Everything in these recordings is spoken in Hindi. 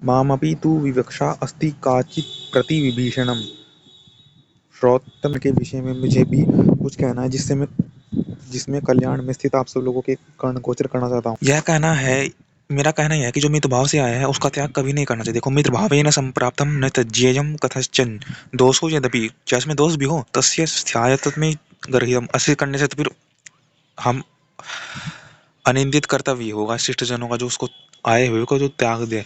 मामपि तु विवक्षा अस्ति काचित् प्रतिविभीषणम्। श्रोतम के विषय में मुझे भी कुछ कहना है जिसमें कल्याण में स्थित आप सब लोगों के कर्ण गोचर करना चाहता हूँ। यह कहना है, मेरा कहना यह है कि जो मित्र भाव से आया है उसका त्याग कभी नहीं करना चाहिए। देखो, मित्र भावेन संप्राप्तम न त्यज्येयम कथंचन दोषो यद्यपि, जिसमें दोष भी हो तस्य स्यायत्मे गर्हितम। ऐसे करने से तो फिर हम अनिंदित कर्तव्य होगा शिष्ट जनों का, जो उसको आए हुए को जो त्याग दे।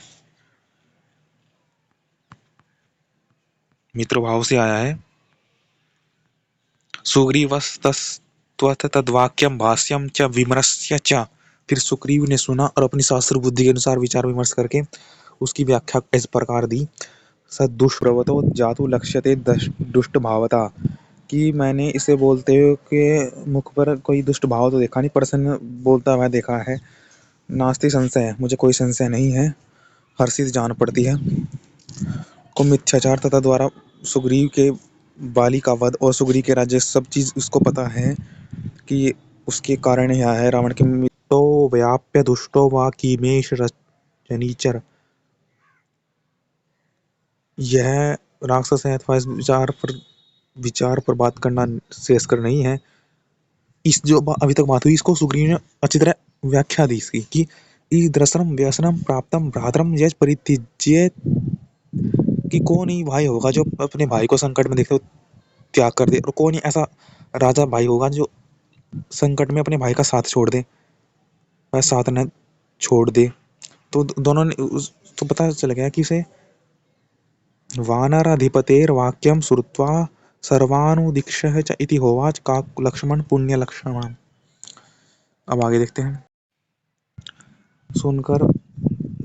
मित्र भाव से आया है। सुग्रीवस्तस्त्वथ तद्वाक्यम भाष्यम च विमर्श्य च। फिर सुग्रीव ने सुना और अपनी शास्त्र बुद्धि के अनुसार विचार विमर्श करके उसकी व्याख्या इस प्रकार दी। सदुष्प्रवतो जातु लक्ष्यते दुष्ट भावता, कि मैंने इसे बोलते हुए के मुख पर कोई दुष्ट भाव तो देखा नहीं, प्रसन्न बोलता हुआ देखा है। नास्ति संशय, मुझे कोई संशय नहीं है। हर्षित जान पड़ती है को मिथ्याचार तथा द्वारा सुग्रीव के बाली का वध और सुग्रीव के राज्य सब चीज उसको पता है कि उसके कारण यह है। रावण के मित्रो व्याप्य दुष्टो वा कीमेश शनिचर, यह राक्षस है अथवा इस विचार पर बात करना शेष कर नहीं है। इस जो अभी तक बात हुई इसको सुग्रीव ने अच्छी तरह व्याख्या दी इसकी कि ईदृशम व्यसनम प्राप्तम भ्रातरम यज परित्यज्य, कि कौन ही भाई होगा जो अपने भाई को संकट में देखते हुए त्याग कर दे, और कौन ही ऐसा राजा भाई होगा जो संकट में अपने भाई का साथ छोड़ दे, वह साथ न छोड़ दे। तो दोनों ने तो पता चल गया कि उसे वानराधिपतेर्वाक्यं श्रुत्वा सर्वानुदिक्षः च इति होवाच का लक्ष्मण पुण्य लक्ष्मण। अब आगे देखते हैं। सुनकर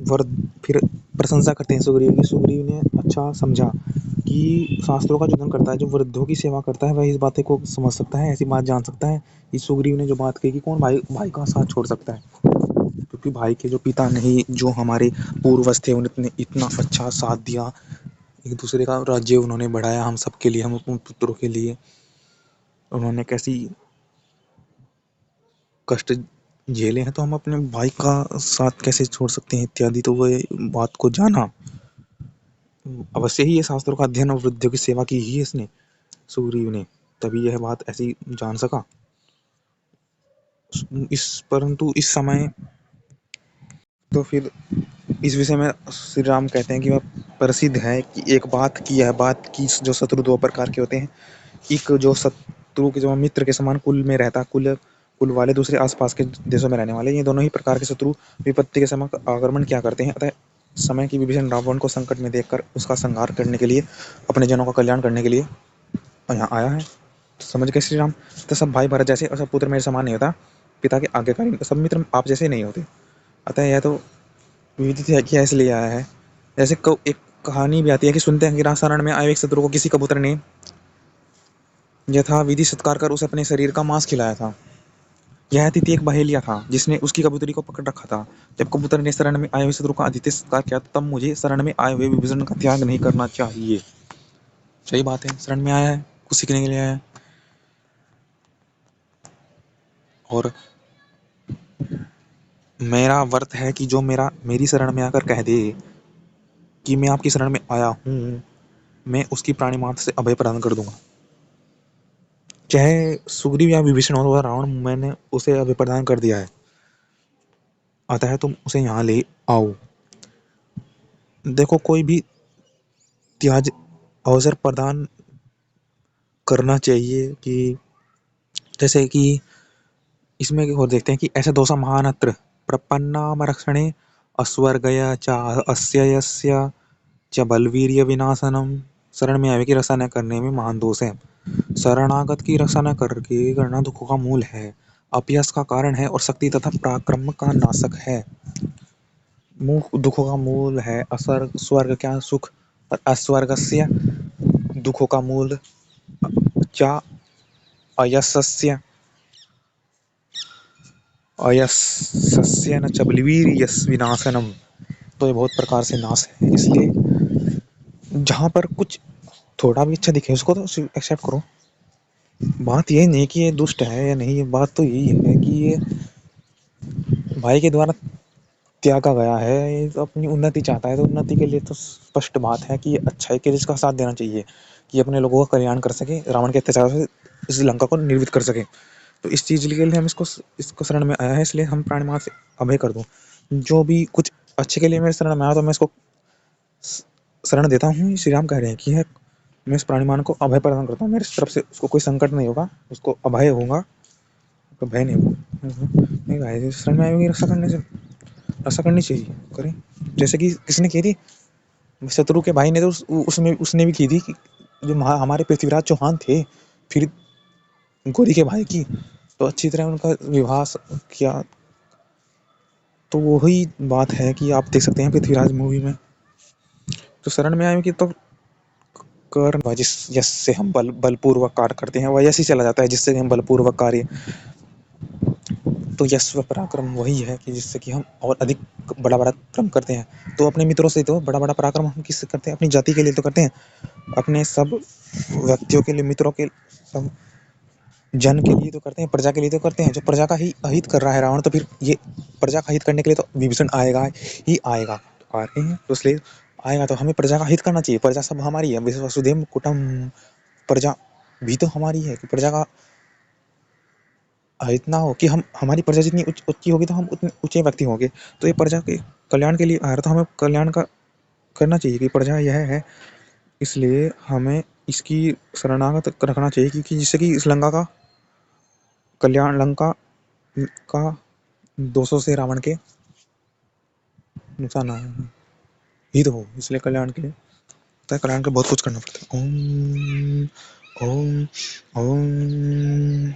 वर फिर प्रशंसा करते हैं सुग्रीव की। सुग्रीव ने अच्छा समझा कि शास्त्रों का जुदन करता है, जो वृद्धों की सेवा करता है वह इस बातें को समझ सकता है, ऐसी बात जान सकता है। इस सुग्रीव ने जो बात कही कि कौन भाई का साथ छोड़ सकता है, क्योंकि भाई के जो पिता नहीं, जो हमारे पूर्वज थे, उन्होंने इतना अच्छा साथ दिया, एक दूसरे का राज्य उन्होंने बढ़ाया हम सबके लिए, हम अपने पुत्रों के लिए। उन्होंने कैसी कष्ट झेले हैं, तो हम अपने भाई का साथ कैसे छोड़ सकते हैं इत्यादि। तो वो बात को जाना। अवश्य ही ये शास्त्रों का अध्ययन और वृद्धों की सेवा की ही इसने, सुग्रीव ने, तभी यह बात ऐसी जान सका। परंतु इस समय तो फिर इस विषय में श्री राम कहते हैं कि वह प्रसिद्ध है कि एक बात की, यह बात की जो शत्रु दो प्रकार के होते हैं। एक जो शत्रु के जो मित्र के समान कुल में रहता, कुल वाले, दूसरे आसपास के देशों में रहने वाले, ये दोनों ही प्रकार के शत्रु विपत्ति के समय आक्रमण क्या करते हैं। अतः समय की विभीषण रावण को संकट में देखकर उसका संहार करने के लिए, अपने जनों का कल्याण करने के लिए यहाँ आया है। तो समझ गए श्री राम। तो सब भाई भरत जैसे और सब पुत्र मेरे समान नहीं होता, पिता के आज्ञाकारी सब मित्र आप जैसे नहीं होते। अतः यह तो विविध किया इसलिए आया है। जैसे एक कहानी भी आती है कि सुनते हैं कि रासारण में आए एक शत्रु को किसी कबूतर ने यथा विधि सत्कार कर उसे अपने शरीर का मांस खिलाया था। यह अतिथि एक बहेलिया था जिसने उसकी कबूतरी को पकड़ रखा था। जब कबूतर ने शरण में आए हुए शत्रु का आतिथ्य सत्कार किया, तब मुझे शरण में आए हुए विभीषण का त्याग नहीं करना चाहिए। सही बात है, शरण में आया है, कुछ सीखने के लिए आया है। और मेरा व्रत है कि जो मेरी शरण में आकर कह दे कि मैं आपकी शरण में आया हूँ, मैं उसकी प्राणी मात्र से अभय प्रदान कर दूंगा। चाहे सुग्रीव या विभीषण हो, रावण, मैंने उसे अभय प्रदान कर दिया है, अतः तुम उसे यहाँ ले आओ। देखो, कोई भी त्याज अवसर प्रदान करना चाहिए कि जैसे कि इसमें और देखते हैं कि ऐसे दोषा महानत्र प्रपन्नाम रक्षणे अस्वर्गया च अस्य यस्य च बलवीर्य विनाशनम। शरण में आवे की रक्षा न करने में महान दोष है। शरणागत की रक्षा न करके करना दुखों का मूल है, अपयश का कारण है और शक्ति तथा पराक्रम का नाशक है। दुखों का मूल है अस्वर्ग, स्वर्ग क्या सुख, और अस्वर्गस्य दुखों का मूल क्या अयशस्य, अयशस्य न च बलवीर्यस्य विनाशनम। तो ये बहुत प्रकार से नाश है, इसलिए जहाँ पर कुछ थोड़ा भी अच्छा दिखे उसको तो एक्सेप्ट करो। बात ये नहीं कि ये दुष्ट है या नहीं, बात तो यही है कि ये भाई के द्वारा त्यागा गया है, ये तो अपनी उन्नति चाहता है, तो उन्नति के लिए तो स्पष्ट बात है कि अच्छाई के जिसका साथ देना चाहिए, कि अपने लोगों का कल्याण कर सके, रावण के अत्याचार से इस लंका को निर्मित कर सके। तो इस चीज़ के लिए हम इसको शरण में आया है, इसलिए हम प्राणिमात्र से अभय कर दूं। जो भी कुछ अच्छे के लिए मेरे शरण में आया तो मैं इसको शरण देता हूँ। श्री राम कह रहे हैं कि है मैं इस प्राणिमान को अभय प्रदान करता हूँ, मेरी तरफ से उसको कोई संकट नहीं होगा, उसको अभय होगा, तो भय नहीं होगा। नहीं भाई, शरण में आए की रक्षा करने से रक्षा करनी चाहिए, करें। जैसे कि किसने की थी, शत्रु के भाई ने तो उसने भी की थी, कि जो हमारे पृथ्वीराज चौहान थे, फिर गोरी के भाई की, तो अच्छी तरह उनका विवाह किया। तो वही बात है कि आप देख सकते हैं पृथ्वीराज मूवी में, तो शरण में आए कि तो कर्म जिससे हम बलपूर्वक कार्य करते हैं, वह यश ही चला जाता है जिससे हम बलपूर्वक कार्य। तो यश व पराक्रम वही है कि जिससे कि हम और अधिक बड़ा बड़ा कर्म करते हैं। तो अपने मित्रों से तो बड़ा बड़ा पराक्रम हम किससे करते हैं, अपनी जाति के लिए तो करते हैं, अपने सब व्यक्तियों के लिए, मित्रों के, सब जन के लिए तो करते हैं, प्रजा के लिए तो करते हैं। जो प्रजा का ही अहित कर रहा है रावण, तो फिर ये प्रजा का हित करने के लिए तो विभीषण आएगा ही आएगा। आ रहे हैं तो इसलिए आएगा, तो हमें प्रजा का हित करना चाहिए। प्रजा सब हमारी है, वसुधैव कुटुंबकम, प्रजा भी तो हमारी है, कि प्रजा का हित ना हो, कि हम हमारी प्रजा जितनी ऊंची होगी तो हम उतने ऊंचे व्यक्ति होंगे। तो ये प्रजा के कल्याण के लिए आ रहा, तो हमें कल्याण का करना चाहिए, कि प्रजा यह है, इसलिए हमें इसकी शरणागत रखना चाहिए, क्योंकि जिससे कि इस लंका का कल्याण, लंका का दोषों से रावण के नुकसान ना हो, हित हो, इसलिए कल्याण के लिए, तो कल्याण के बहुत कुछ करना पड़ता है। ओम ओम ओम।